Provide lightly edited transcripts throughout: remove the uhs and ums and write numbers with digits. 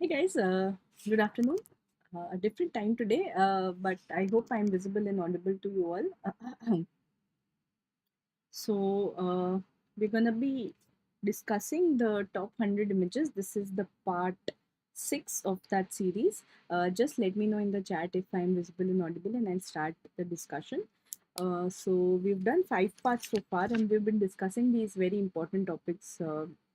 Hey guys, good afternoon. A different time today, but I hope I'm visible and audible to you all. So, we're gonna be discussing the top 100 images. This is the part 6 of that series. Just let me know in the chat if I'm visible and audible, and I'll start the discussion. So, we've done 5 parts so far, and we've been discussing these very important topics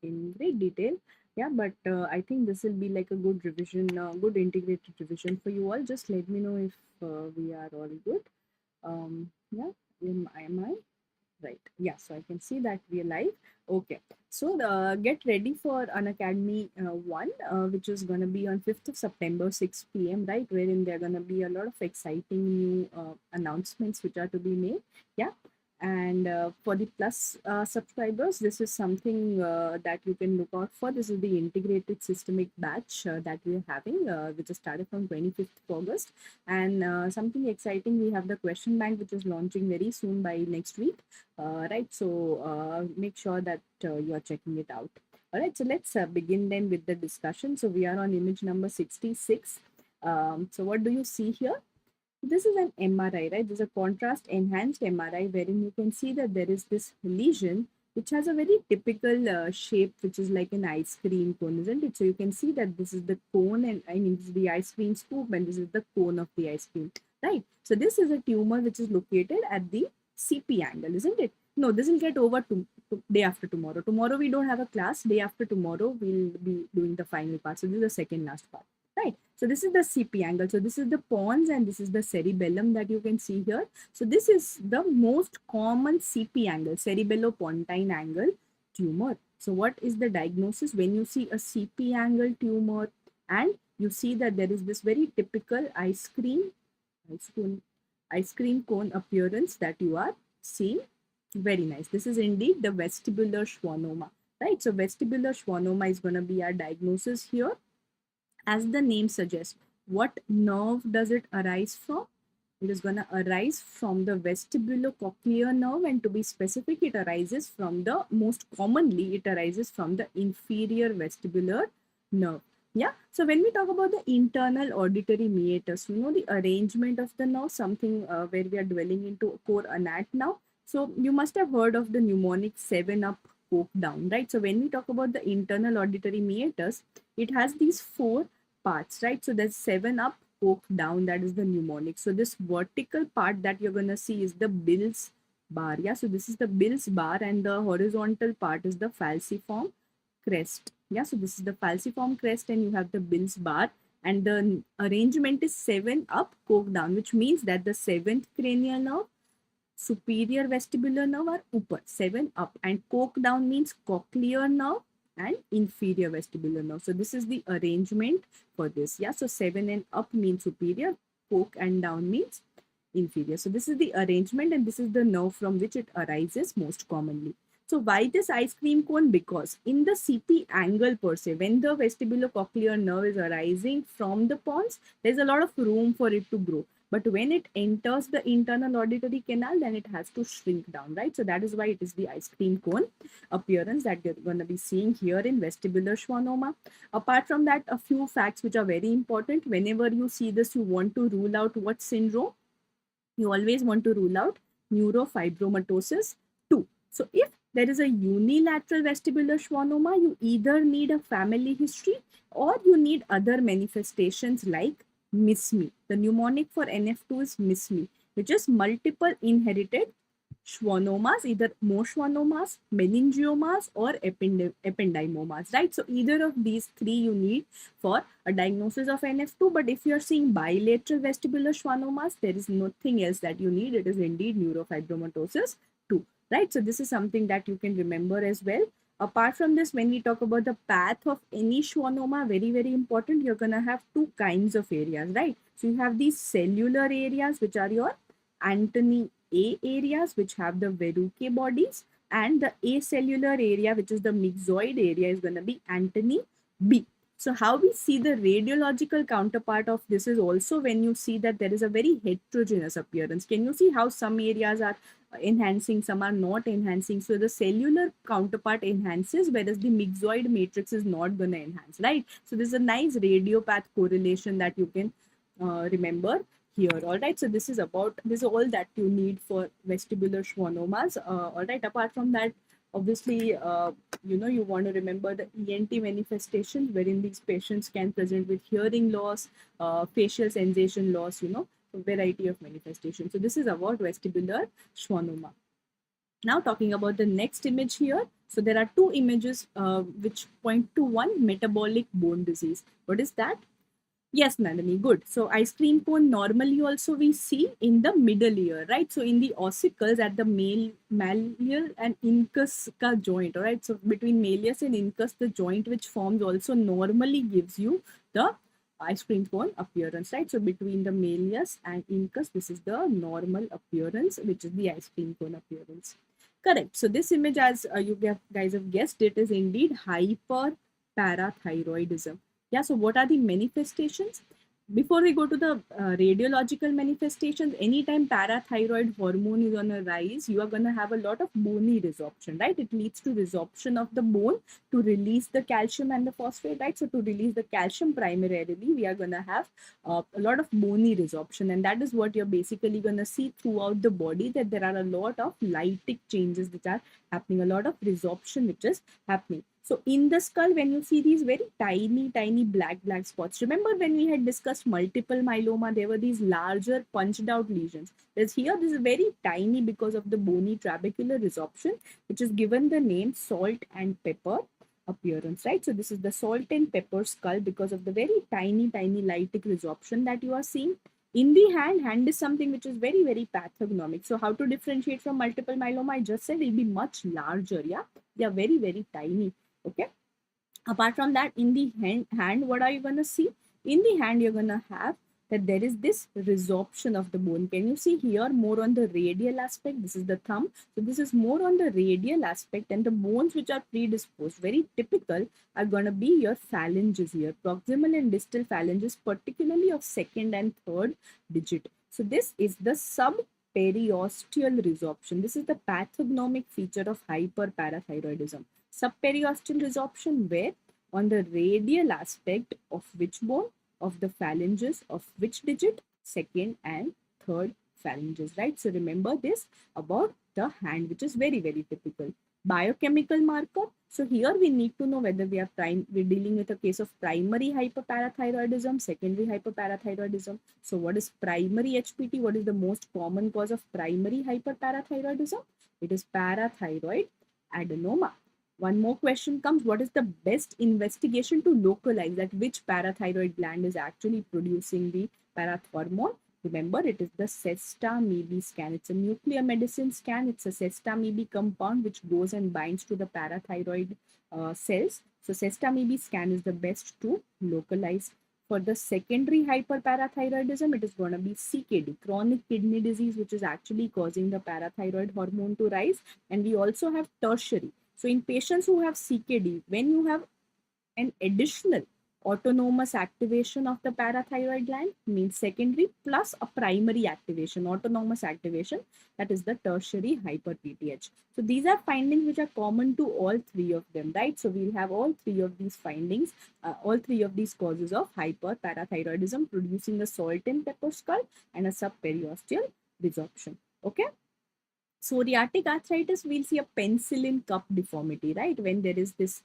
in great detail. Yeah, but I think this will be like a good revision, good integrated revision for you all. Just let me know if we are all good. Yeah, am I? Right. Yeah. So I can see that we are live. Okay. So get ready for Unacademy 1, which is going to be on 5th of September, 6 p.m., right? Wherein there are going to be a lot of exciting new announcements which are to be made. Yeah. And for the plus subscribers, this is something that you can look out for. This is the integrated systemic batch that we're having, which is started from 25th of August. And something exciting, we have the question bank, which is launching very soon by next week. Right, so make sure that you are checking it out. All right, so let's begin then with the discussion. So we are on image number 66. So what do you see here? This is an MRI, right? This is a contrast enhanced MRI wherein you can see that there is this lesion which has a very typical shape, which is like an ice cream cone, isn't it? So you can see that this is the cone, and I mean, this is the ice cream scoop, and this is the cone of the ice cream, right? So this is a tumor which is located at the CP angle, isn't it? No, this will get over to day after tomorrow. Tomorrow we don't have a class. Day after tomorrow we'll be doing the final part. So this is the second last part, right? So this is the CP angle. So this is the pons and this is the cerebellum that you can see here. So this is the most common CP angle, cerebellopontine angle tumor. So what is the diagnosis when you see a CP angle tumor and you see that there is this very typical ice cream, ice cream cone appearance that you are seeing? Very nice. This is indeed the vestibular schwannoma, right? So vestibular schwannoma is going to be our diagnosis here. As the name suggests, what nerve does it arise from? It is going to arise from the vestibulocochlear nerve, and to be specific, it arises from the, most commonly, it arises from the inferior vestibular nerve. Yeah, so when we talk about the internal auditory meatus, you know the arrangement of the nerve, something where we are dwelling into core anat now. So you must have heard of the mnemonic 7 up, poke down, right? So when we talk about the internal auditory meatus, it has these 4 parts, right? So there's 7 up, poke down, that is the mnemonic. So this vertical part that you're going to see is the Bill's bar. Yeah, so this is the Bill's bar, and the horizontal part is the falciform crest. Yeah, so this is the falciform crest, and you have the Bill's bar, and the arrangement is 7 up, poke down, which means that the 7th cranial nerve, superior vestibular nerve are upper, 7 up, and poke down means cochlear nerve and inferior vestibular nerve. So this is the arrangement for this. Yeah, so 7 and up means superior, poke and down means inferior. So this is the arrangement, and this is the nerve from which it arises most commonly. So why this ice cream cone? Because in the CP angle per se, when the vestibulocochlear nerve is arising from the pons, there's a lot of room for it to grow. But when it enters the internal auditory canal, then it has to shrink down, right? So that is why it is the ice cream cone appearance that you're going to be seeing here in vestibular schwannoma. Apart from that, a few facts which are very important. Whenever you see this, you want to rule out what syndrome? You always want to rule out neurofibromatosis 2. So if there is a unilateral vestibular schwannoma, you either need a family history or you need other manifestations like MIS-ME. The mnemonic for NF2 is MIS-ME, which is multiple inherited schwannomas, either more schwannomas, meningiomas, or ependymomas, right? So either of these 3 you need for a diagnosis of NF2. But if you are seeing bilateral vestibular schwannomas, there is nothing else that you need. It is indeed neurofibromatosis 2, right? So this is something that you can remember as well. Apart from this, when we talk about the path of any schwannoma, very, very important, you're going to have 2 kinds of areas, right? So you have these cellular areas, which are your Antony A areas, which have the Verrucay bodies, and the acellular area, which is the myxoid area, is going to be Antony B. So how we see the radiological counterpart of this is also when you see that there is a very heterogeneous appearance. Can you see how some areas are enhancing, some are not enhancing? So the cellular counterpart enhances, whereas the myxoid matrix is not going to enhance, right? So there's a nice radiopath correlation that you can remember here. All right, so this is all that you need for vestibular schwannomas. All right, apart from that, obviously, you want to remember the ENT manifestations, wherein these patients can present with hearing loss, facial sensation loss, a variety of manifestations. So this is about vestibular schwannoma. Now talking about the next image here. So there are two images which point to one, metabolic bone disease. What is that? Yes, Nandini, good. So ice cream cone normally also we see in the middle ear, right? So in the ossicles at the malleus and incus ka joint, all right? So between malleus and incus, the joint which forms also normally gives you the ice cream cone appearance, right? So between the malleus and incus, this is the normal appearance, which is the ice cream cone appearance. Correct. So this image, as guys have guessed, it is indeed hyperparathyroidism. Yeah, so what are the manifestations? Before we go to the radiological manifestations, anytime parathyroid hormone is on a rise, you are going to have a lot of bony resorption, right? It leads to resorption of the bone to release the calcium and the phosphate, right? So to release the calcium primarily, we are going to have a lot of bony resorption, and that is what you're basically going to see throughout the body, that there are a lot of lytic changes which are happening, a lot of resorption which is happening. So in the skull, when you see these very tiny black spots, remember when we had discussed multiple myeloma, there were these larger punched out lesions. Whereas here, this is very tiny because of the bony trabecular resorption, which is given the name salt and pepper appearance, right? So this is the salt and pepper skull because of the very tiny lytic resorption that you are seeing. In the hand is something which is very pathognomic. So how to differentiate from multiple myeloma? I just said it will be much larger. Yeah, they are very tiny. Okay. Apart from that, in the hand, what are you going to see? In the hand, you're going to have that there is this resorption of the bone. Can you see here more on the radial aspect? This is the thumb. So this is more on the radial aspect, and the bones which are predisposed, very typical, are going to be your phalanges here, proximal and distal phalanges, particularly of second and third digit. So this is the subperiosteal resorption. This is the pathognomic feature of hyperparathyroidism. Subperiosteal resorption, where on the radial aspect of which bone? Of the phalanges of which digit? Second and third phalanges, right? So remember this about the hand, which is very typical. Biochemical marker. So here we need to know whether we're dealing with a case of primary hyperparathyroidism, secondary hyperparathyroidism. So what is primary HPT? What is the most common cause of primary hyperparathyroidism? It is parathyroid adenoma. One more question comes, what is the best investigation to localize that which parathyroid gland is actually producing the parathormone? Remember, it is the SESTA-MIB scan. It's a nuclear medicine scan. It's a SESTA-MIB compound which goes and binds to the parathyroid cells. So SESTA-MIB scan is the best to localize. For the secondary hyperparathyroidism, it is going to be CKD, chronic kidney disease, which is actually causing the parathyroid hormone to rise. And we also have tertiary. So in patients who have CKD, when you have an additional autonomous activation of the parathyroid gland, means secondary plus a primary activation, autonomous activation, that is the tertiary hyper-PTH. So these are findings which are common to all three of them, right? So we'll have all three of these findings, all three of these causes of hyperparathyroidism producing a salt and pepper skull and a subperiosteal resorption. Okay. Psoriatic arthritis, we'll see a penicillin cup deformity, right? When there is this,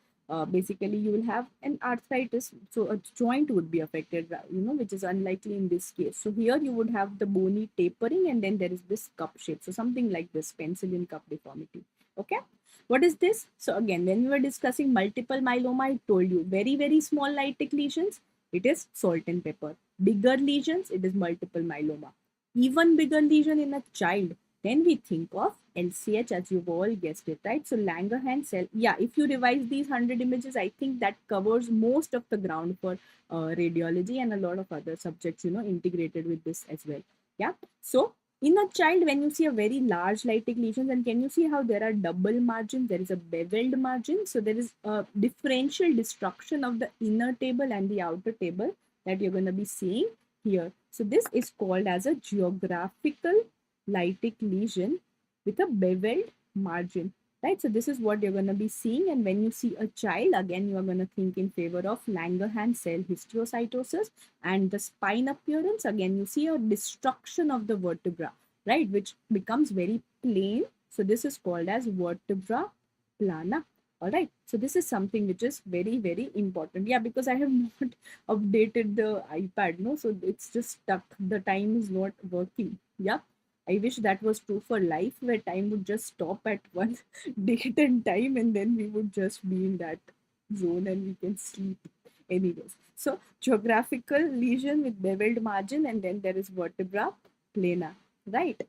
basically you will have an arthritis, so a joint would be affected, which is unlikely in this case. So here you would have the bony tapering, and then there is this cup shape. So something like this, penicillin cup deformity. Okay. What is this? So again, when we were discussing multiple myeloma, I told you very small lytic lesions, it is salt and pepper. Bigger lesions, it is multiple myeloma. Even bigger lesion in a child, then we think of LCH, as you've all guessed it, right? So Langerhans cell, yeah, if you revise these 100 images, I think that covers most of the ground for radiology and a lot of other subjects, integrated with this as well. Yeah. So In a child, when you see a very large lytic lesions, and can you see how there are double margins? There is a beveled margin. So there is a differential destruction of the inner table and the outer table that you're going to be seeing here. So this is called as a geographical lytic lesion with a beveled margin, right? So this is what you're going to be seeing. And when you see a child, again, you are going to think in favor of Langerhans cell histiocytosis. And the spine appearance, again, you see a destruction of the vertebra, right, which becomes very plain. So this is called as vertebra plana. All right. So this is something which is very, very important. Yeah, because I have not updated the iPad, no, so it's just stuck. The time is not working. Yeah. I wish that was true for life, where time would just stop at one date and time, and then we would just be in that zone and we can sleep. Anyways, so geographical lesion with beveled margin, and then there is vertebra plana, right?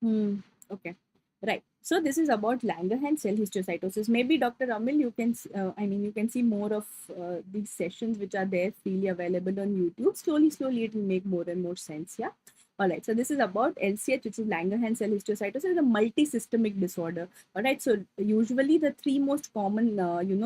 Okay, right. So this is about Langerhans cell histiocytosis. Maybe Dr. Amil, you can, you can see more of these sessions which are there freely available on YouTube. Slowly, it will make more and more sense. Yeah. All right. So this is about LCH, which is Langerhans cell histiocytosis, a multi-systemic disorder. All right. So usually the three most common,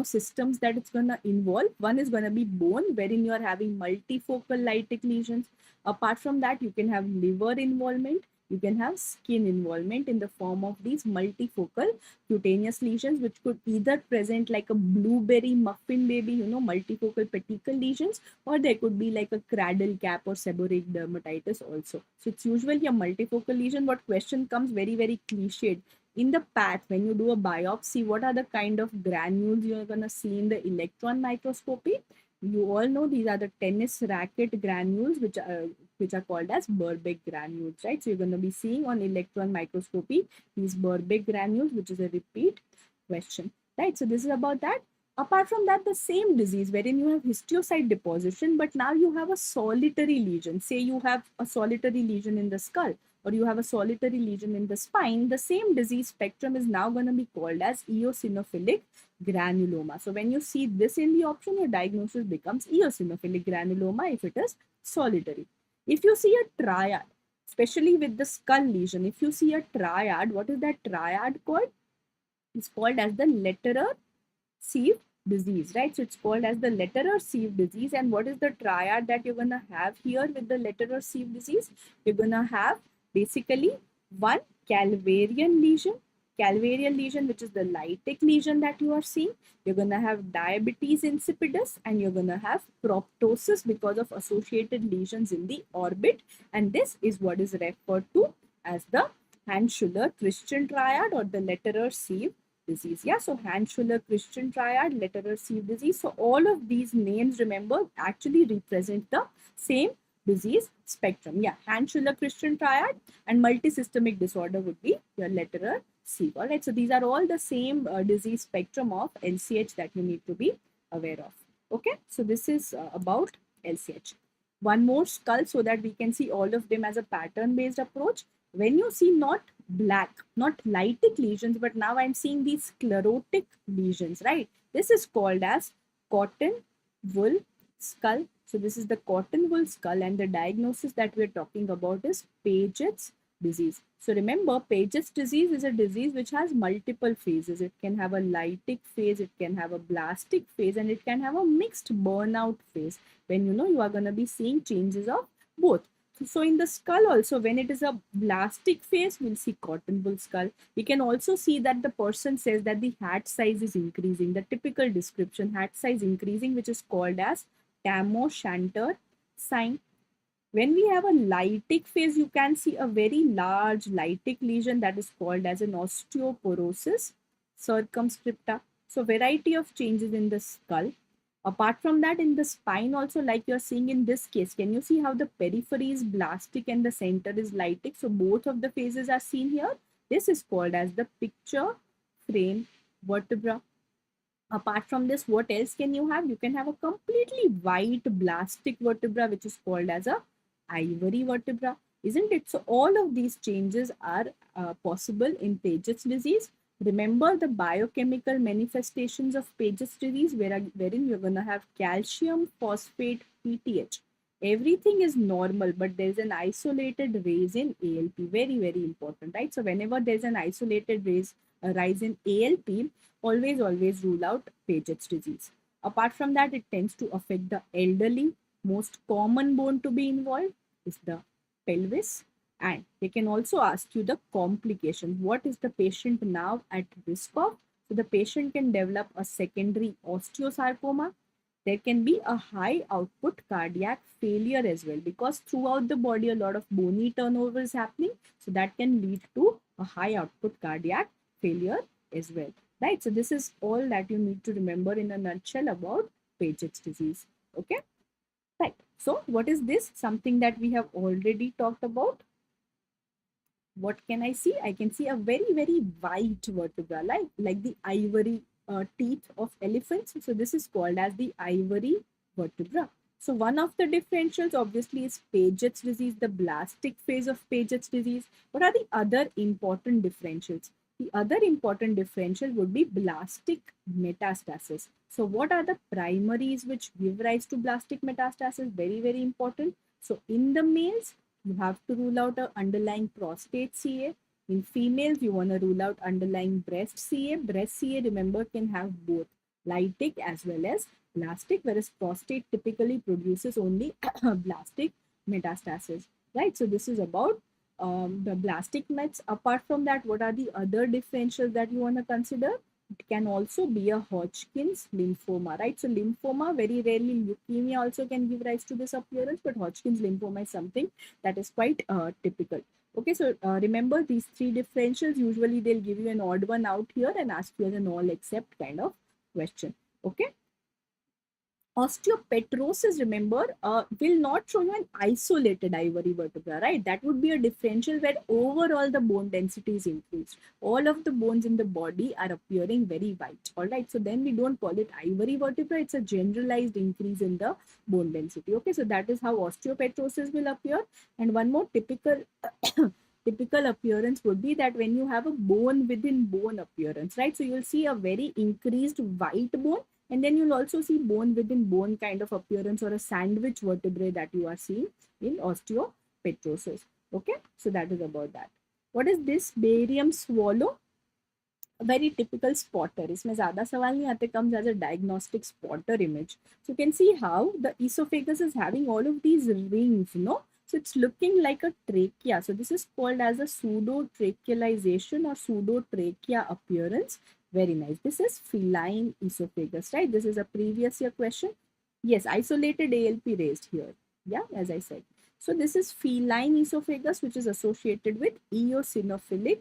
systems that it's gonna involve. One is gonna be bone, wherein you are having multifocal lytic lesions. Apart from that, you can have liver involvement. You can have skin involvement in the form of these multifocal cutaneous lesions, which could either present like a blueberry muffin baby, multifocal petechial lesions, or there could be like a cradle cap or seborrheic dermatitis also. So it's usually a multifocal lesion. What question comes very, very cliched. In the path, when you do a biopsy, what are the kind of granules you're going to see in the electron microscopy? You all know these are the tennis racket granules, which are called as Burbeck granules, right? So you're going to be seeing on electron microscopy these Burbeck granules, which is a repeat question, right? So this is about that. Apart from that, the same disease wherein you have histiocyte deposition, but now you have a solitary lesion. Say you have a solitary lesion in the skull, or you have a solitary lesion in the spine. The same disease spectrum is now going to be called as eosinophilic granuloma. So when you see this in the option, your diagnosis becomes eosinophilic granuloma if it is solitary. If you see a triad, especially with the skull lesion, if you see a triad, what is that triad called? It's called as the Lederer sieve disease, right? So it's called as the Lederer sieve disease. And what is the triad that you're going to have here with the Lederer sieve disease? You're going to have basically one Calvarian lesion, which is the lytic lesion that you are seeing. You're going to have diabetes insipidus, and you're going to have proptosis because of associated lesions in the orbit. And this is what is referred to as the Hand-Schuller-Christian triad or the Lederer sieve disease. Yeah, so Hand-Schuller-Christian triad, Lederer sieve disease. So all of these names, remember, actually represent the same disease spectrum. Yeah, Hand-Schuller-Christian triad, and multisystemic disorder would be your Lederer sieve. All right, so these are all the same disease spectrum of LCH that you need to be aware of. Okay, so this is about LCH. One more skull so that we can see all of them as a pattern based approach. When you see not black, not lytic lesions, but now I'm seeing these sclerotic lesions, right? This is called as cotton wool skull. So this is the cotton wool skull, and the diagnosis that we're talking about is Paget's disease. So remember, Paget's disease is a disease which has multiple phases. It can have a lytic phase, it can have a blastic phase, and it can have a mixed burnout phase, when you are going to be seeing changes of both. So in the skull also, when it is a blastic phase, we'll see cotton wool skull. We can also see that the person says that the hat size is increasing. The typical description, hat size increasing, which is called as Tam O'Shanter sign. When we have a lytic phase, you can see a very large lytic lesion that is called as an osteoporosis circumscripta. So variety of changes in the skull. Apart from that, in the spine also, like you're seeing in this case, can you see how the periphery is blastic and the center is lytic? So both of the phases are seen here. This is called as the picture frame vertebra. Apart from this, what else can you have? You can have a completely white blastic vertebra, which is called as a ivory vertebra, isn't it? So all of these changes are possible in Paget's disease. Remember the biochemical manifestations of Paget's disease, wherein you're going to have calcium phosphate PTH. everything is normal, but there's an isolated rise in ALP. Very, very important, right? So whenever there's an isolated rise in ALP, always rule out Paget's disease. Apart from that, it tends to affect the elderly. Most common bone to be involved is the pelvis. And they can also ask you the complications. What is the patient now at risk of? So the patient can develop a secondary osteosarcoma. There can be a high output cardiac failure as well, because throughout the body a lot of bony turnover is happening, so that can lead to a high output cardiac failure as well, right? So this is all that you need to remember in a nutshell about Paget's disease. Okay, right. So what is this? Something that we have already talked about. What can I see? I can see a very white vertebra, like the ivory teeth of elephants. So this is called as the ivory vertebra. So one of the differentials obviously is Paget's disease, the blastic phase of Paget's disease. What are the other important differentials? The other important differential would be blastic metastasis. So what are the primaries which give rise to blastic metastasis? Very important. So in the males, you have to rule out an underlying prostate CA. In females, you want to rule out underlying breast CA. Breast CA, remember, can have both lytic as well as blastic, whereas prostate typically produces only blastic metastasis, right? So this is about the blastic mets. Apart from that, what are the other differentials that you want to consider? It can also be a Hodgkin's lymphoma, right? So lymphoma, very rarely leukemia also can give rise to this appearance, but Hodgkin's lymphoma is something that is quite typical. Okay, so remember these three differentials, usually they'll give you an odd one out here and ask you as an all except kind of question. Okay. Osteopetrosis, remember, will not show you an isolated ivory vertebra, right? That would be a differential where overall the bone density is increased. All of the bones in the body are appearing very white, all right? So then we don't call it ivory vertebra. It's a generalized increase in the bone density. Okay, so that is how osteopetrosis will appear. And one more typical typical appearance would be that when you have a bone within bone appearance, right? So you'll see a very increased white bone, and then you'll also see bone within bone kind of appearance, or a sandwich vertebrae that you are seeing in osteopetrosis. Okay, so that is about that. What is this? Barium swallow. A very typical spotter. इसमें ज़्यादा सवाल नहीं आते, comes as a diagnostic spotter image. So you can see how the esophagus is having all of these rings, no? So it's looking like a trachea. So this is called as a pseudotrachealization or pseudotrachea appearance. Very nice. This is feline esophagus, right? This is a previous year question. Yes, isolated ALP raised here. Yeah, as I said. So this is feline esophagus, which is associated with eosinophilic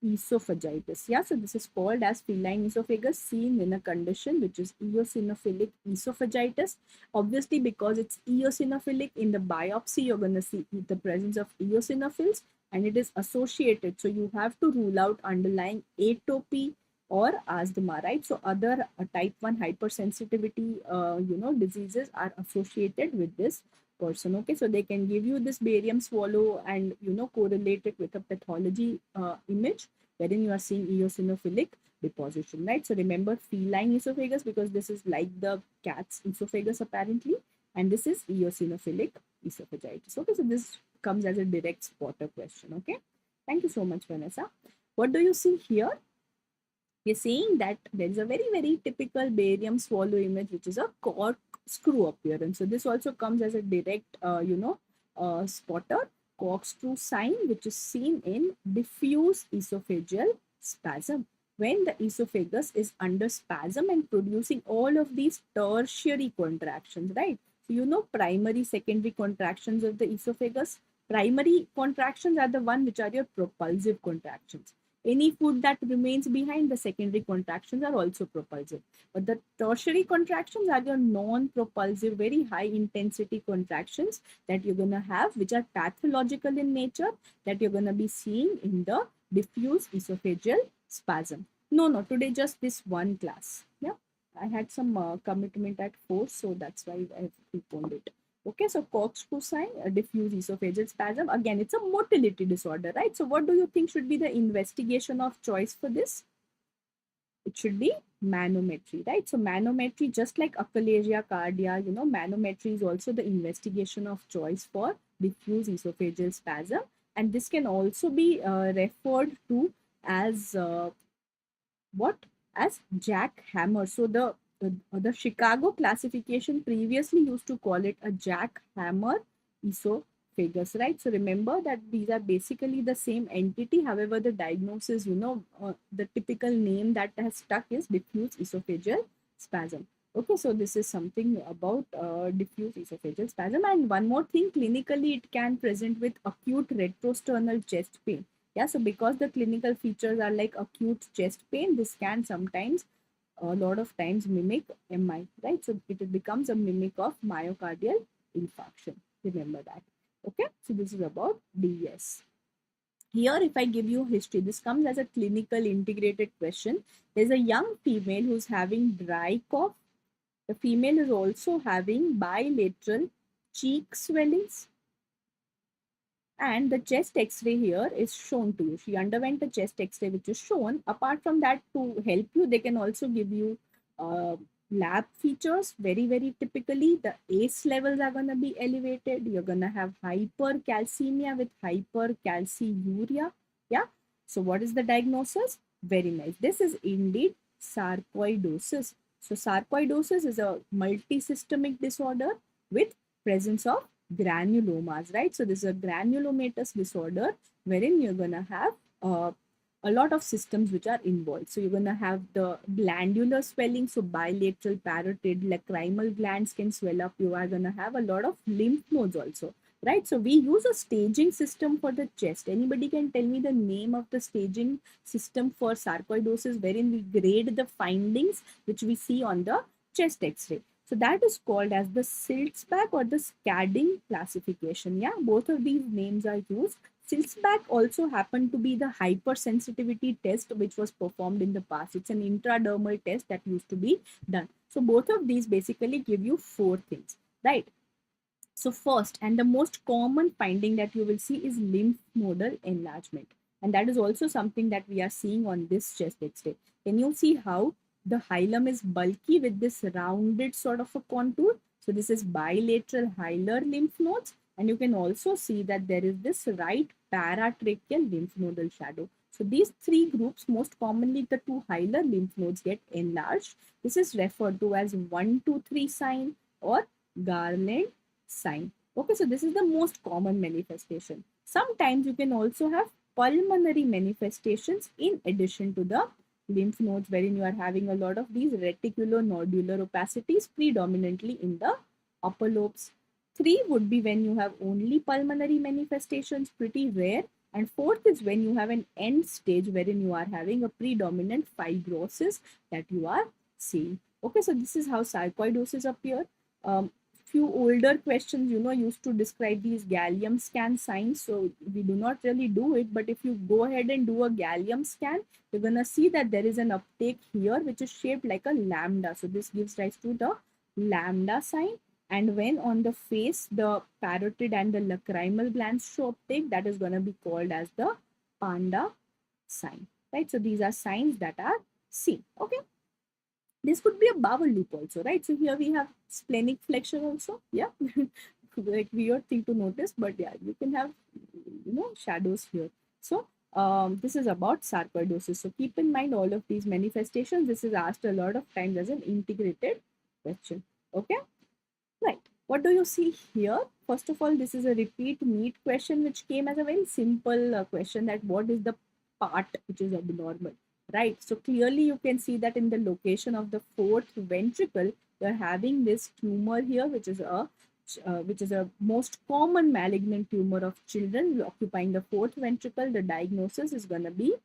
esophagitis. Yeah, so this is called as feline esophagus, seen in a condition which is eosinophilic esophagitis. Obviously, because it's eosinophilic, in the biopsy, you're going to see the presence of eosinophils, and it is associated. So you have to rule out underlying atopy or asthma, right? So other type 1 hypersensitivity, diseases are associated with this person. Okay, so they can give you this barium swallow and correlate it with a pathology image wherein you are seeing eosinophilic deposition, right? So remember feline esophagus, because this is like the cat's esophagus apparently, and this is eosinophilic esophagitis. Okay, so this comes as a direct spotter question. Okay, thank you so much, Vanessa. What do you see here? We're saying that there is a very typical barium swallow image, which is a corkscrew appearance. So this also comes as a direct, spotter. Corkscrew sign, which is seen in diffuse esophageal spasm. When the esophagus is under spasm and producing all of these tertiary contractions, right? So primary, secondary contractions of the esophagus. Primary contractions are the one which are your propulsive contractions. Any food that remains behind, the secondary contractions are also propulsive. But the tertiary contractions are your non-propulsive, very high intensity contractions that you're going to have, which are pathological in nature, that you're going to be seeing in the diffuse esophageal spasm. No, today just this one class. Yeah, I had some commitment at 4, so that's why I preponed it. Okay, so corkscrew sign, diffuse esophageal spasm. Again, it's a motility disorder, right? So what do you think should be the investigation of choice for this? It should be manometry, right? So manometry, just like achalasia cardia, manometry is also the investigation of choice for diffuse esophageal spasm. And this can also be referred to as what? As jackhammer. So the Chicago classification previously used to call it a jackhammer esophagus, right? So remember that these are basically the same entity. However, the diagnosis, the typical name that has stuck is diffuse esophageal spasm. Okay, so this is something about diffuse esophageal spasm. And one more thing, clinically, it can present with acute retrosternal chest pain. Yeah, so because the clinical features are like acute chest pain, this can sometimes, a lot of times, mimic MI, right? So it becomes a mimic of myocardial infarction. Remember that. Okay, so this is about DS. Here, if I give you history, this comes as a clinical integrated question. There's a young female who's having dry cough. The female is also having bilateral cheek swellings, and the chest x-ray here is shown to you. She underwent a chest x-ray which is shown. Apart from that, to help you, they can also give you lab features. Very typically, the ACE levels are going to be elevated. You're going to have hypercalcemia with hypercalciuria. Yeah. So what is the diagnosis? Very nice. This is indeed sarcoidosis. So sarcoidosis is a multisystemic disorder with presence of granulomas, right? So this is a granulomatous disorder wherein you're going to have a lot of systems which are involved. So you're going to have the glandular swelling, so bilateral, parotid, lacrimal glands can swell up. You are going to have a lot of lymph nodes also, right? So we use a staging system for the chest. Anybody can tell me the name of the staging system for sarcoidosis wherein we grade the findings which we see on the chest x-ray? So that is called as the Silsback or the Scadding classification. Yeah, both of these names are used. Silsback also happened to be the hypersensitivity test which was performed in the past. It's an intradermal test that used to be done. So both of these basically give you 4 things, right? So first and the most common finding that you will see is lymph nodal enlargement. And that is also something that we are seeing on this chest x-ray. Can you see how the hilum is bulky with this rounded sort of a contour? So this is bilateral hilar lymph nodes. And you can also see that there is this right paratracheal lymph nodal shadow. So these 3 groups, most commonly the 2 hilar lymph nodes get enlarged. This is referred to as 1, 2, 3 sign or Garland sign. Okay, so this is the most common manifestation. Sometimes you can also have pulmonary manifestations in addition to the lymph nodes, wherein you are having a lot of these reticulonodular opacities predominantly in the upper lobes. 3 would be when you have only pulmonary manifestations, pretty rare. And 4th is when you have an end stage wherein you are having a predominant fibrosis that you are seeing. Okay, so this is how sarcoidosis appear. Few older questions, used to describe these gallium scan signs. So we do not really do it, but if you go ahead and do a gallium scan, you're going to see that there is an uptake here, which is shaped like a lambda. So this gives rise to the lambda sign. And when on the face, the parotid and the lacrimal glands show uptake, that is going to be called as the panda sign, right? So these are signs that are seen. Okay. This could be a bowel loop also, right? So here we have splenic flexure also. Yeah, like weird thing to notice, but yeah, you can have, shadows here. So this is about sarcoidosis. So keep in mind all of these manifestations. This is asked a lot of times as an integrated question. Okay, right. What do you see here? First of all, this is a repeat NEET question which came as a very simple question, that what is the part which is abnormal, right? So clearly you can see that in the location of the 4th ventricle, you're having this tumor here, which is a most common malignant tumor of children occupying the 4th ventricle. The diagnosis is going to be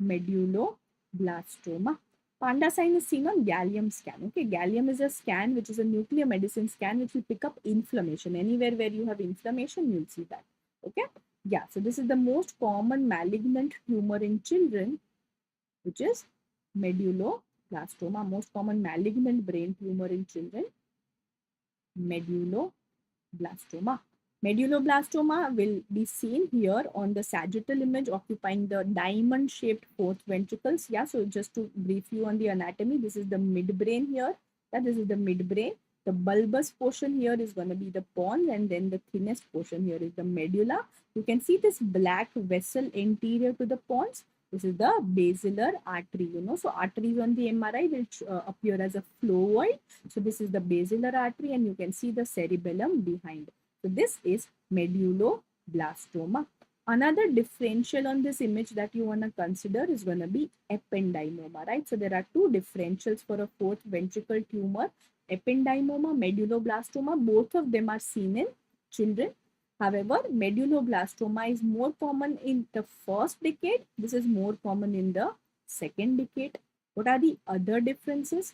medulloblastoma. Panda sign is seen on gallium scan. Okay, gallium is a scan which is a nuclear medicine scan which will pick up inflammation. Anywhere where you have inflammation, you'll see that. Okay, yeah. So this is the most common malignant tumor in children, which is medulloblastoma. Most common malignant brain tumor in children, medulloblastoma. Medulloblastoma will be seen here on the sagittal image occupying the diamond-shaped fourth ventricles. Yeah, so just to brief you on the anatomy, this is the midbrain here. That this is the midbrain. The bulbous portion here is going to be the pons, and then the thinnest portion here is the medulla. You can see this black vessel anterior to the pons. This is the basilar artery, So arteries on the MRI will appear as a phlovoid. So this is the basilar artery, and you can see the cerebellum behind. So this is medulloblastoma. Another differential on this image that you want to consider is going to be ependymoma, right? So there are two differentials for a fourth ventricle tumor, ependymoma, medulloblastoma. Both of them are seen in children. However, medulloblastoma is more common in the first decade. This is more common in the second decade. What are the other differences?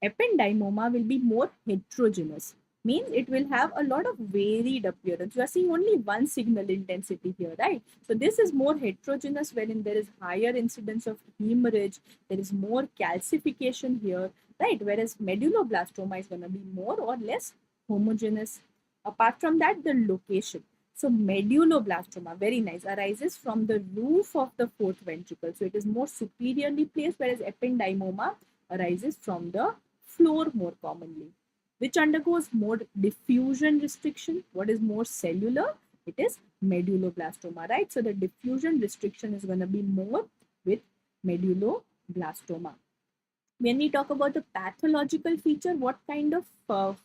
Ependymoma will be more heterogeneous, means it will have a lot of varied appearance. You are seeing only one signal intensity here, right? So this is more heterogeneous, wherein there is higher incidence of hemorrhage, there is more calcification here, right? Whereas medulloblastoma is going to be more or less homogeneous. Apart from that, the location. So medulloblastoma, very nice, arises from the roof of the fourth ventricle. So it is more superiorly placed, whereas ependymoma arises from the floor more commonly. Which undergoes more diffusion restriction? What is more cellular? It is medulloblastoma, right? So the diffusion restriction is going to be more with medulloblastoma. When we talk about the pathological feature, what kind of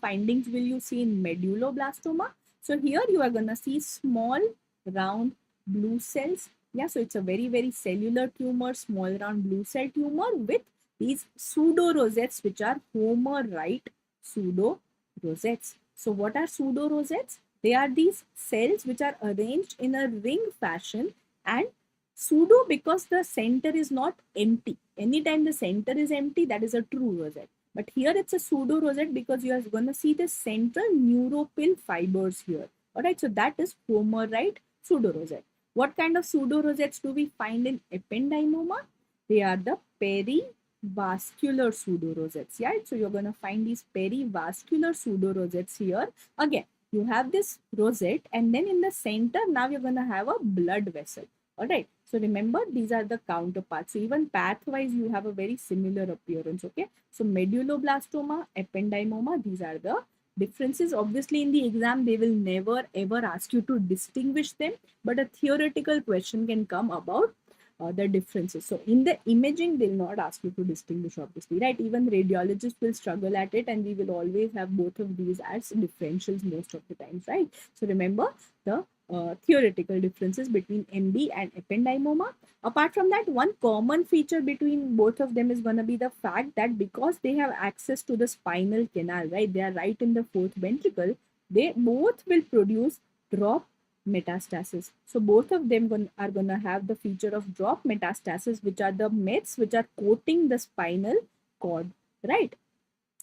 findings will you see in medulloblastoma? So here you are going to see small, round, blue cells. Yeah, so it's a very, very cellular tumor, small, round, blue cell tumor with these pseudo rosettes, which are Homer-right pseudo rosettes. So what are pseudo rosettes? They are these cells which are arranged in a ring fashion, and pseudo because the center is not empty. Anytime the center is empty, that is a true rosette. But here it's a pseudo rosette because you are going to see the central neuropil fibers here. Alright, so that is Homer-right pseudo rosette. What kind of pseudo rosettes do we find in ependymoma? They are the perivascular pseudo rosettes. Yeah, so you're going to find these perivascular pseudo rosettes here. Again, you have this rosette, and then in the center, now you're going to have a blood vessel. Alright, so remember, these are the counterparts. So even path-wise, you have a very similar appearance. Okay, so medulloblastoma, ependymoma, these are the differences. Obviously, in the exam, they will never ever ask you to distinguish them, but a theoretical question can come about the differences. So in the imaging, they'll not ask you to distinguish, obviously, right? Even radiologists will struggle at it, and we will always have both of these as differentials most of the times, right? So remember the theoretical differences between MB and ependymoma. Apart from that, one common feature between both of them is going to be the fact that because they have access to the spinal canal, right? They are right in the fourth ventricle. They both will produce drop metastasis. So both of them are going to have the feature of drop metastasis, which are the mets which are coating the spinal cord, right?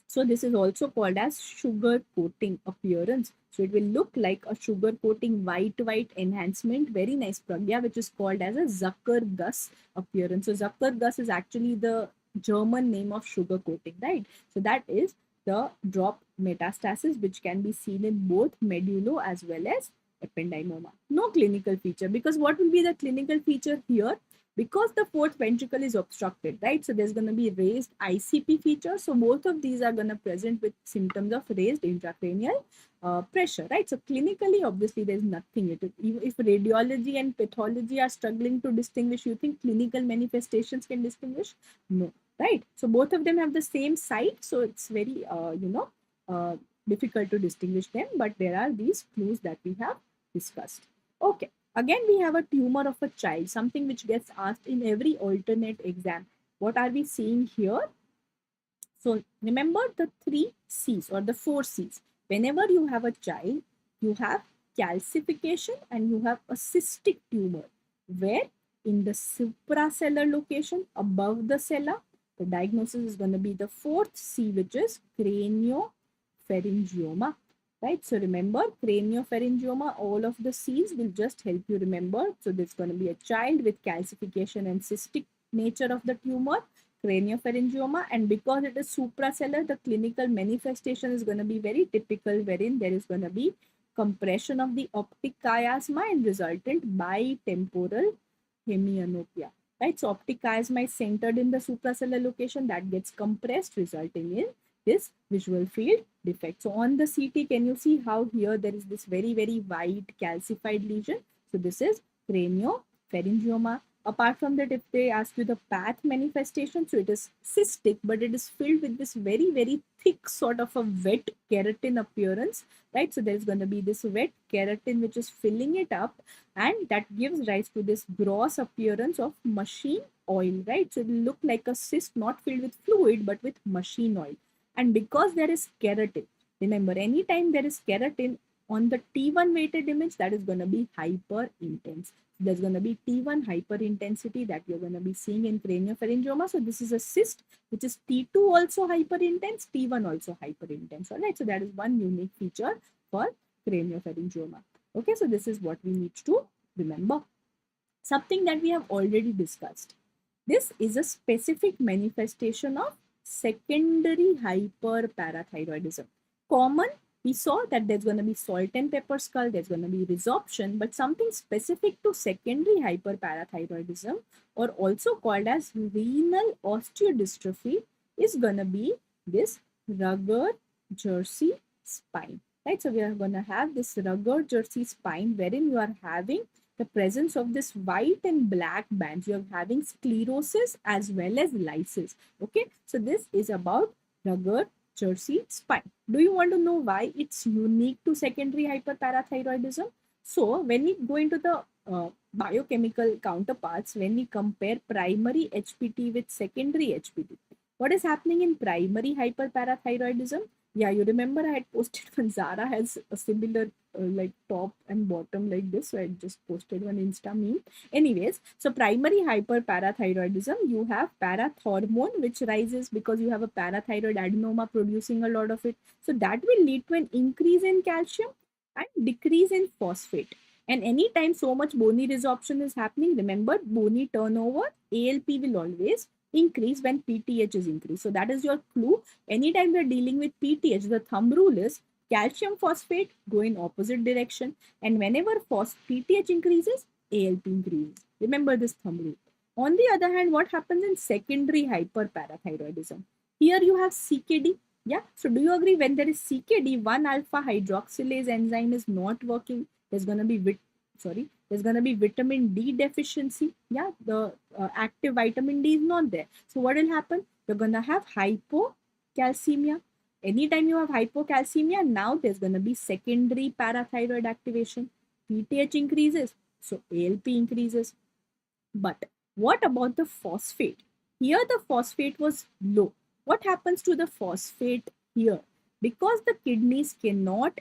So this is also called as sugar coating appearance. So it will look like a sugar coating white enhancement. Very nice, Pragya, which is called as a Zucker-Guss appearance. So Zucker-Guss is actually the German name of sugar coating, right? So that is the drop metastasis, which can be seen in both medullo as well as ependymoma. No clinical feature, because what will be the clinical feature here? Because the fourth ventricle is obstructed, right? So there's going to be raised ICP feature. So both of these are going to present with symptoms of raised intracranial pressure, right? So clinically, obviously, there's nothing. If radiology and pathology are struggling to distinguish, you think clinical manifestations can distinguish? No, right? So both of them have the same site. So it's very, difficult to distinguish them. But there are these clues that we have discussed. Okay. Again, we have a tumor of a child, something which gets asked in every alternate exam. What are we seeing here? So remember the 3 C's or the 4 C's. Whenever you have a child, you have calcification and you have a cystic tumor, where in the suprasellar location above the cella, the diagnosis is going to be the 4th C, which is craniopharyngioma. Right, so remember craniopharyngioma, all of the C's will just help you remember. So there's going to be a child with calcification and cystic nature of the tumor, craniopharyngioma, and because it is suprasellar, the clinical manifestation is going to be very typical, wherein there is going to be compression of the optic chiasma and resultant bitemporal hemianopia. Right, so optic chiasma is centered in the suprasellar location that gets compressed, resulting in this visual field defect. So on the CT, can you see how here there is this very, very white calcified lesion? So this is craniopharyngioma. Apart from that, if they ask you the path manifestation, so it is cystic, but it is filled with this very, very thick sort of a wet keratin appearance, right? So there's going to be this wet keratin which is filling it up, and that gives rise to this gross appearance of machine oil, right? So it will look like a cyst not filled with fluid, but with machine oil. And because there is keratin, remember, anytime there is keratin on the T1 weighted image, that is going to be hyper intense. There's going to be T1 hyperintensity that you're going to be seeing in craniopharyngioma. So this is a cyst, which is T2 also hyperintense, T1 also hyperintense. All right, so that is one unique feature for craniopharyngioma. Okay, so this is what we need to remember. Something that we have already discussed. This is a specific manifestation of secondary hyperparathyroidism. Common, we saw that there's going to be salt and pepper skull, there's going to be resorption, but something specific to secondary hyperparathyroidism, or also called as renal osteodystrophy, is going to be this rugged jersey spine. Right, so we are going to have this rugged jersey spine wherein you are having the presence of this white and black bands. You're having sclerosis as well as lysis. Okay, so this is about rugged jersey spine. Do you want to know why it's unique to secondary hyperparathyroidism? So when we go into the biochemical counterparts, when we compare primary HPT with secondary HPT, what is happening in primary hyperparathyroidism? Yeah, you remember I had posted when Zara has a similar like top and bottom like this. So I just posted one Insta meme. Anyways, so primary hyperparathyroidism, you have parathormone which rises because you have a parathyroid adenoma producing a lot of it. So that will lead to an increase in calcium and decrease in phosphate. And anytime so much bony resorption is happening, remember bony turnover, ALP will always increase when PTH is increased. So that is your clue. Anytime we are dealing with PTH, the thumb rule is calcium phosphate go in opposite direction, and whenever PTH increases, ALP increases. Remember this thumb rule. On the other hand, what happens in secondary hyperparathyroidism? Here you have CKD. Yeah, so do you agree when there is CKD, 1-alpha hydroxylase enzyme is not working? There's going to be vitamin D deficiency. Yeah, the active vitamin D is not there. So what will happen? You're going to have hypocalcemia. Anytime you have hypocalcemia, now there's going to be secondary parathyroid activation. PTH increases, so ALP increases. But what about the phosphate? Here the phosphate was low. What happens to the phosphate here? Because the kidneys cannot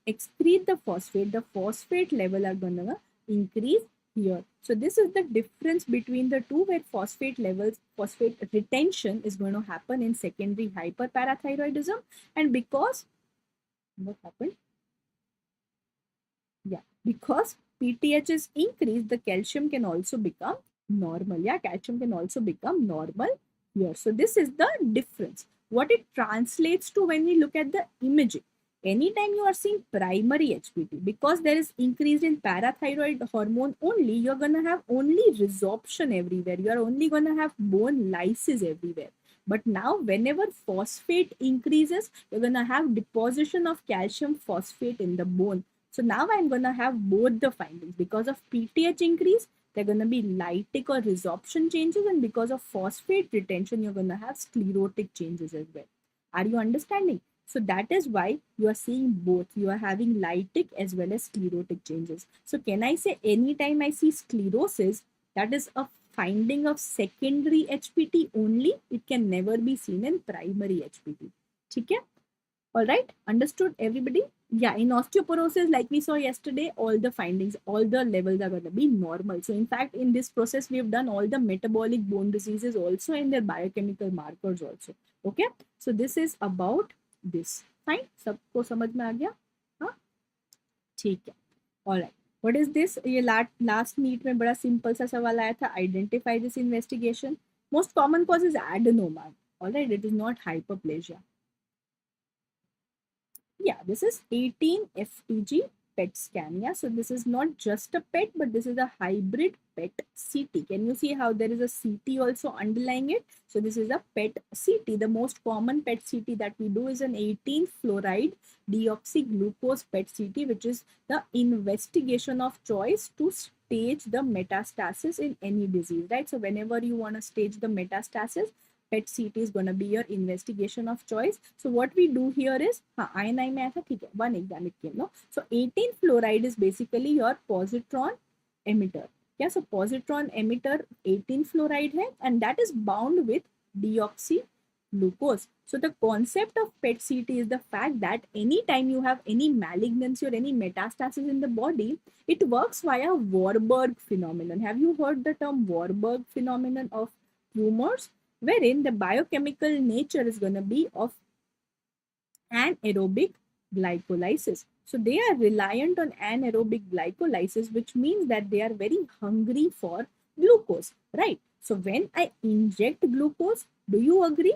excrete the phosphate level are going to increase here. So this is the difference between the two, where phosphate retention is going to happen in secondary hyperparathyroidism. And because what happened? Yeah, because PTH is increased, the calcium can also become normal. Yeah, calcium can also become normal here. So this is the difference. What it translates to when we look at the imaging. Anytime you are seeing primary HPT, because there is increase in parathyroid hormone only, you're going to have only resorption everywhere. You are only going to have bone lysis everywhere. But now whenever phosphate increases, you're going to have deposition of calcium phosphate in the bone. So now I'm going to have both the findings. Because of PTH increase, they're going to be lytic or resorption changes, and because of phosphate retention, you're going to have sclerotic changes as well. Are you understanding? So that is why you are seeing both. You are having lytic as well as sclerotic changes. So can I say anytime I see sclerosis, that is a finding of secondary HPT only? It can never be seen in primary HPT. Okay? All right, understood everybody? Yeah, in osteoporosis, like we saw yesterday, all the findings, all the levels are going to be normal. So in fact, in this process, we have done all the metabolic bone diseases also and their biochemical markers also. Okay, so this is about this. Fine, सबको समझ में आ गया? हाँ, ठीक है. All right. What is this? ये last NEET में बड़ा simple सा सवाल आया था. Identify this investigation. Most common cause is adenoma. All right, it is not hyperplasia. Yeah, this is 18 FTG PET scan. Yeah, so this is not just a PET, but this is a hybrid PET CT. Can you see how there is a CT also underlying it? So this is a PET CT. The most common PET CT that we do is an 18 fluoride deoxyglucose PET CT, which is the investigation of choice to stage the metastasis in any disease, right? So whenever you want to stage the metastasis, PET CT is going to be your investigation of choice. So what we do here is, INI में आया था, ठीक है, one exam it came, no? So 18 fluoride is basically your positron emitter. Yeah, so positron emitter 18 fluoride है, and that is bound with deoxyglucose. So the concept of PET CT is the fact that anytime you have any malignancy or any metastasis in the body, it works via Warburg phenomenon. Have you heard the term Warburg phenomenon of tumors? Wherein the biochemical nature is going to be of anaerobic glycolysis. So they are reliant on anaerobic glycolysis, which means that they are very hungry for glucose, right? So when I inject glucose, do you agree?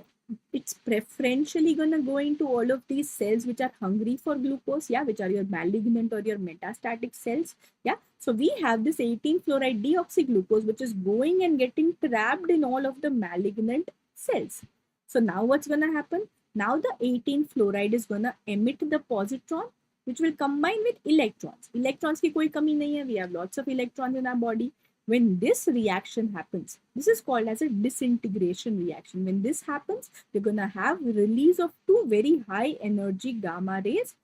It's preferentially going to go into all of these cells which are hungry for glucose, yeah, which are your malignant or your metastatic cells, yeah. So we have this 18 fluoride deoxyglucose, which is going and getting trapped in all of the malignant cells. So now what's going to happen? Now the 18 fluoride is going to emit the positron, which will combine with electrons. Electrons की कोई कमी नहीं है. We have lots of electrons in our body. When this reaction happens, this is called as a disintegration reaction. When this happens, you're going to have release of two very high energy gamma rays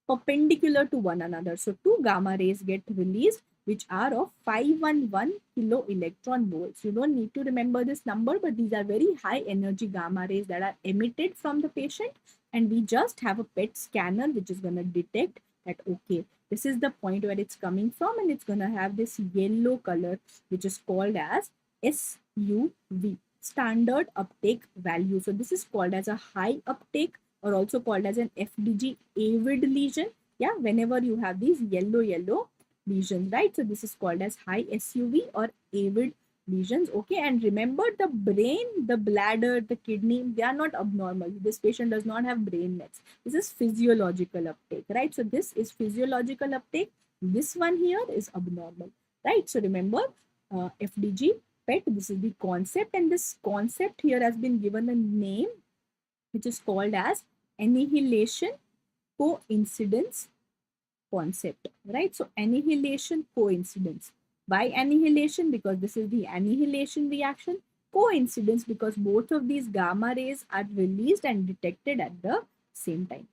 perpendicular to one another. So two gamma rays get released, which are of 511 kilo electron volts. You don't need to remember this number, but these are very high energy gamma rays that are emitted from the patient. And we just have a PET scanner, which is going to detect that, okay, this is the point where it's coming from, and it's going to have this yellow color, which is called as SUV, standard uptake value. So this is called as a high uptake, or also called as an FDG avid lesion. Yeah, whenever you have these yellow lesions, right? So this is called as high SUV or avid lesions. Okay, and remember, the brain, the bladder, the kidney, they are not abnormal. This patient does not have brain mets. This is physiological uptake, right? So this is physiological uptake. This one here is abnormal, right? So remember, FDG PET, this is the concept, and this concept here has been given a name, which is called as annihilation coincidence concept, right? So annihilation coincidence. Why annihilation? Because this is the annihilation reaction. Coincidence because both of these gamma rays are released and detected at the same time.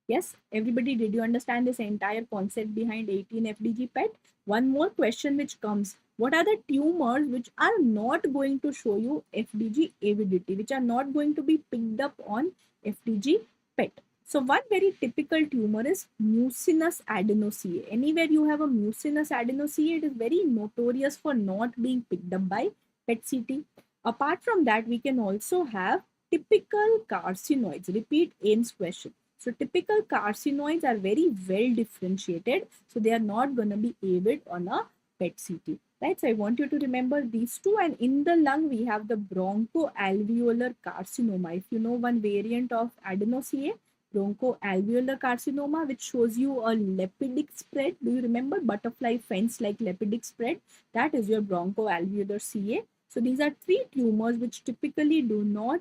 Yes, everybody, did you understand this entire concept behind 18 FDG PET? One more question which comes: what are the tumors which are not going to show you FDG avidity, which are not going to be picked up on FDG PET? So one very typical tumor is mucinous adenoceae. Anywhere you have a mucinous adenoceae, it is very notorious for not being picked up by PET CT. Apart from that, we can also have typical carcinoids. Repeat AIIMS question. So typical carcinoids are very well differentiated. So they are not going to be avid on a PET CT. Right, so I want you to remember these two. And in the lung, we have the bronchoalveolar carcinoma. If you know one variant of adenoceae, bronchoalveolar carcinoma, which shows you a lipidic spread. Do you remember butterfly fence like lipidic spread? That is your bronchoalveolar CA. So these are three tumors which typically do not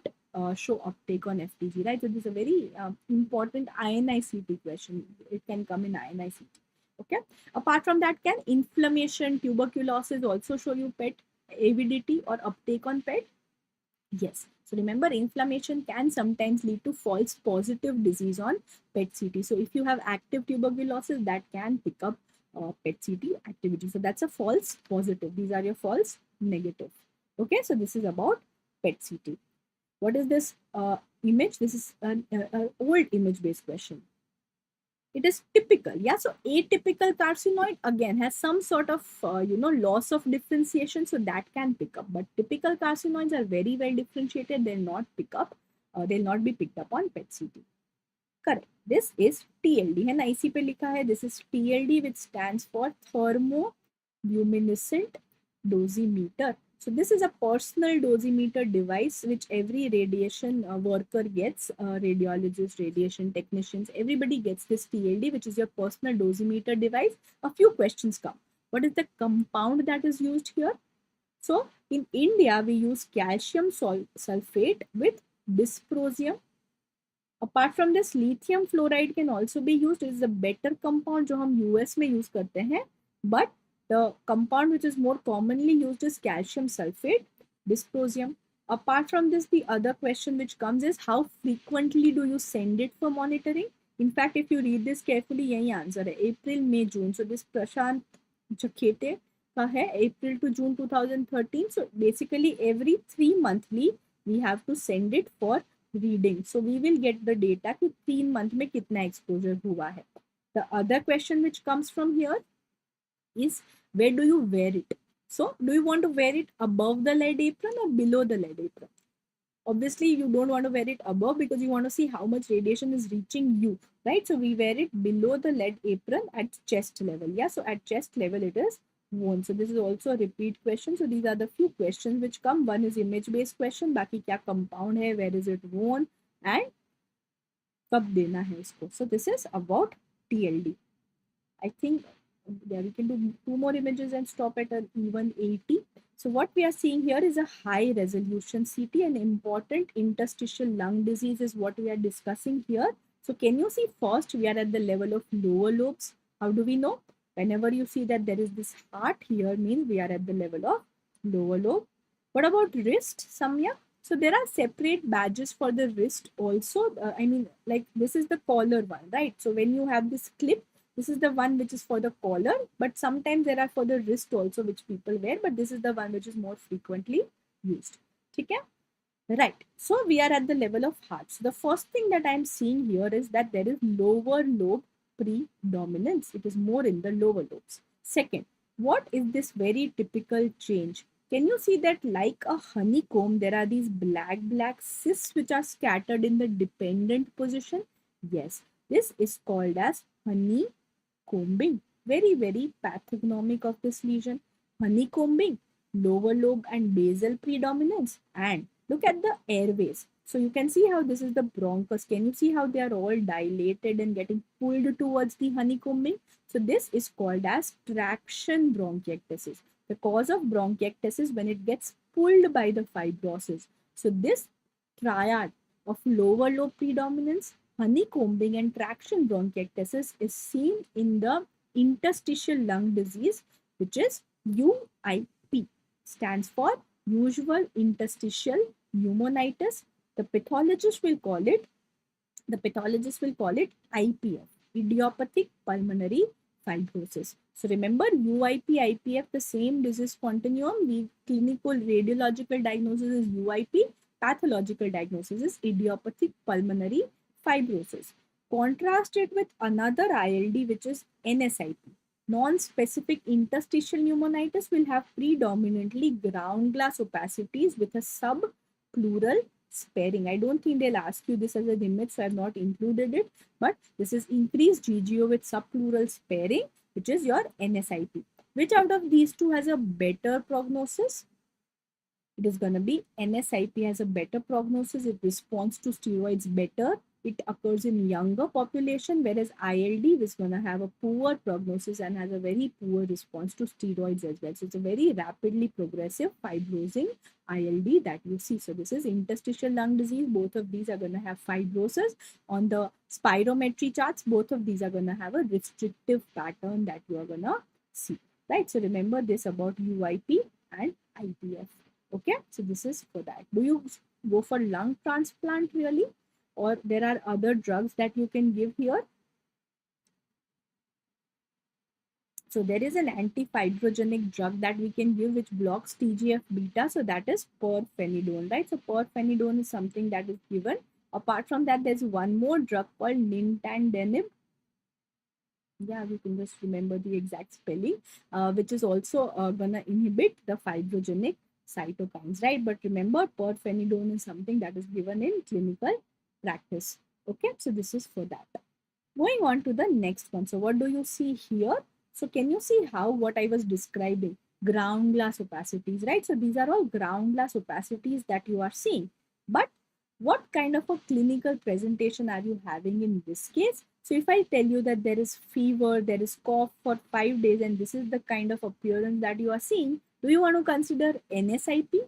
show uptake on FDG, right? So this is a very important INI-CT question. It can come in INI-CT. Okay. Apart from that, can inflammation, tuberculosis also show you PET avidity or uptake on PET? Yes. So remember, inflammation can sometimes lead to false positive disease on PET CT. So if you have active tuberculosis, that can pick up PET CT activity. So that's a false positive. These are your false negative. Okay. So this is about PET CT. What is this image? This is an old image based question. It is typical. Yeah, so atypical carcinoid again has some sort of loss of differentiation, so that can pick up. But typical carcinoids are very well differentiated. They'll not pick up. They'll not be picked up on PET CT. Correct. This is TLD. है ना, इसी पे लिखा है. This is TLD, which stands for thermoluminescent dosimeter. So this is a personal dosimeter device which every radiation worker gets, radiologists, radiation technicians, everybody gets this TLD, which is your personal dosimeter device. A few questions come. What is the compound that is used here? So in India, we use calcium sulfate with dysprosium. Apart from this, lithium fluoride can also be used. It is a better compound जो हम US में use करते हैं. But the compound which is more commonly used is calcium sulfate, dysprosium. Apart from this, the other question which comes is how frequently do you send it for monitoring? In fact, if you read this carefully, यही answer है. April, May, June. So this Prashant Chakete का है April to June 2013. So basically every 3 monthly we have to send it for reading. So we will get the data कि 3 month में कितना exposure हुआ है. The other question which comes from here is where do you wear it? So do you want to wear it above the lead apron or below the lead apron? Obviously you don't want to wear it above because you want to see how much radiation is reaching you, right? So we wear it below the lead apron at chest level. Yeah, so at chest level it is worn. So this is also a repeat question. So these are the few questions which come. One is image based question, बाकी क्या compound है, where is it worn, and कब देना है इसको. So this is about TLD. I think yeah, we can do 2 more images and stop at an even 80. So what we are seeing here is a high resolution CT, and important interstitial lung disease is what we are discussing here. So can you see first we are at the level of lower lobes. How do we know? Whenever you see that there is this heart here, means we are at the level of lower lobe. What about wrist, Samya? So there are separate badges for the wrist also. I mean, like this is the collar one, right? So when you have this clip, this is the one which is for the collar, but sometimes there are for the wrist also which people wear, but this is the one which is more frequently used. Okay? Right. So we are at the level of heart. So the first thing that I am seeing here is that there is lower lobe predominance. It is more in the lower lobes. Second, what is this very typical change? Can you see that like a honeycomb, there are these black cysts which are scattered in the dependent position? Yes, this is called as honeycombing. Very pathognomic of this lesion. Honeycombing, lower lobe and basal predominance, and look at the airways. So you can see how this is the bronchus. Can you see how they are all dilated and getting pulled towards the honeycombing? So this is called as traction bronchiectasis. The cause of bronchiectasis when it gets pulled by the fibrosis. So this triad of lower lobe predominance, honeycombing and traction bronchiectasis is seen in the interstitial lung disease, which is UIP, stands for usual interstitial pneumonitis. The pathologist will call it IPF, idiopathic pulmonary fibrosis. So remember UIP, IPF, the same disease continuum. The clinical radiological diagnosis is UIP, pathological diagnosis is idiopathic pulmonary fibrosis. Contrast it with another ILD which is NSIP. Non-specific interstitial pneumonitis will have predominantly ground glass opacities with a subpleural sparing. I don't think they'll ask you this as an image, so I have not included it. But this is increased GGO with subpleural sparing, which is your NSIP. Which out of these two has a better prognosis? It is going to be NSIP has a better prognosis. It responds to steroids better. It occurs in younger population, whereas ILD is going to have a poor prognosis and has a very poor response to steroids as well. So it's a very rapidly progressive fibrosing ILD that you see. So this is interstitial lung disease. Both of these are going to have fibrosis. On the spirometry charts, both of these are going to have a restrictive pattern that you are going to see. Right. So remember this about UIP and IPF. Okay. So this is for that. Do you go for lung transplant really? Or there are other drugs that you can give here? So there is an antifibrogenic drug that we can give which blocks TGF-beta. So that is pirfenidone, right? So pirfenidone is something that is given. Apart from that, there's one more drug called nintedanib. Yeah, we can just remember the exact spelling, which is also gonna inhibit the fibrogenic cytokines, right? But remember, pirfenidone is something that is given in clinical practice. Okay, so this is for that. Going on to the next one. So what do you see here? So can you see how what I was describing? ground glass opacities, right? So these are all ground glass opacities that you are seeing. But what kind of a clinical presentation are you having in this case? So if I tell you that there is fever, there is cough for 5 days, and this is the kind of appearance that you are seeing, do you want to consider NSIP?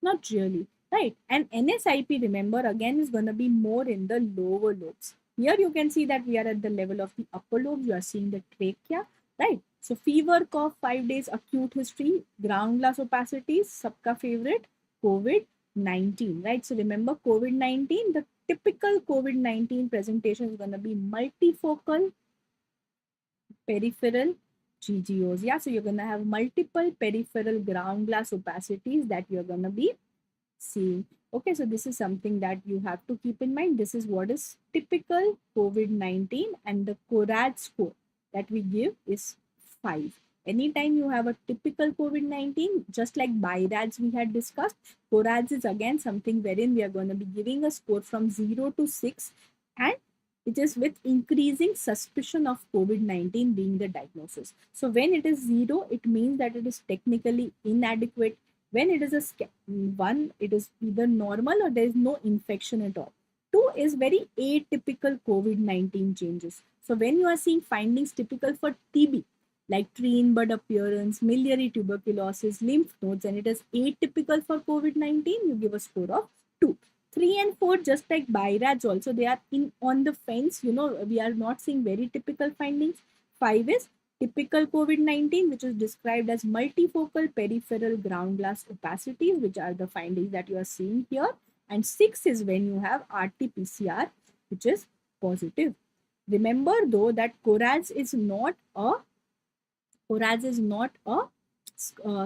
Not really, right? And NSIP, remember, again is going to be more in the lower lobes. Here you can see that we are at the level of the upper lobes. You are seeing the trachea, right? So fever, cough, 5 days, acute history, ground glass opacities, सबका favorite, COVID-19, right? So remember COVID-19, the typical COVID-19 presentation is going to be multifocal, peripheral, GGOs. Yeah, so you're going to have multiple peripheral ground glass opacities that you're going to be seeing. Okay, so this is something that you have to keep in mind. This is what is typical COVID-19, and the CORAD score that we give is 5. Anytime you have a typical COVID-19, just like BIRADS we had discussed, CORADS is again something wherein we are going to be giving a score from 0 to 6, and it is with increasing suspicion of COVID-19 being the diagnosis. So when it is 0, it means that it is technically inadequate. When it is a 1, it is either normal or there is no infection at all. 2 is very atypical COVID-19 changes. So when you are seeing findings typical for TB, like tree in bud appearance, miliary tuberculosis, lymph nodes, and it is atypical for COVID-19, you give a score of 2. 3 and 4, just like BIRADS also, they are in on the fence. We are not seeing very typical findings. 5 is typical COVID-19, which is described as multifocal peripheral ground glass opacities, which are the findings that you are seeing here. And 6 is when you have RT-PCR, which is positive. Remember though that CORADS is not a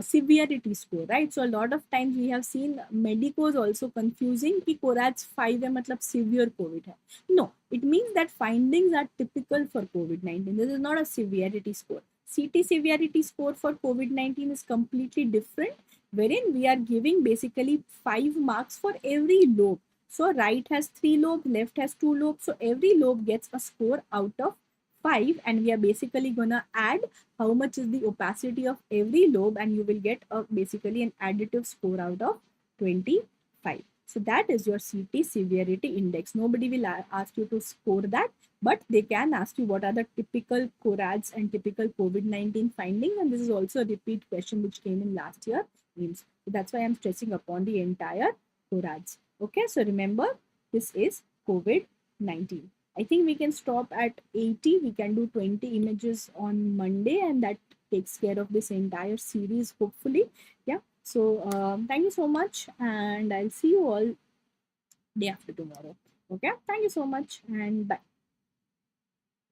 severity score, right? So a lot of times we have seen medicos also confusing कि CORADS 5 है मतलब severe COVID है. No, it means that findings are typical for COVID-19. This is not a severity score. CT severity score for COVID-19 is completely different, wherein we are giving basically 5 marks for every lobe. So right has 3 lobes, left has 2 lobes. So every lobe gets a score out of 5, and we are basically gonna add how much is the opacity of every lobe, and you will get basically an additive score out of 25. So that is your CT severity index. Nobody will ask you to score that, but they can ask you what are the typical CORADS and typical COVID-19 findings, and this is also a repeat question which came in last year NIMHANS. So that's why I'm stressing upon the entire CORADS. Okay, so remember this is COVID-19. I think we can stop at 80. We can do 20 images on Monday, and that takes care of this entire series, hopefully. Yeah. So thank you so much, and I'll see you all day after tomorrow. Okay. Thank you so much, and bye.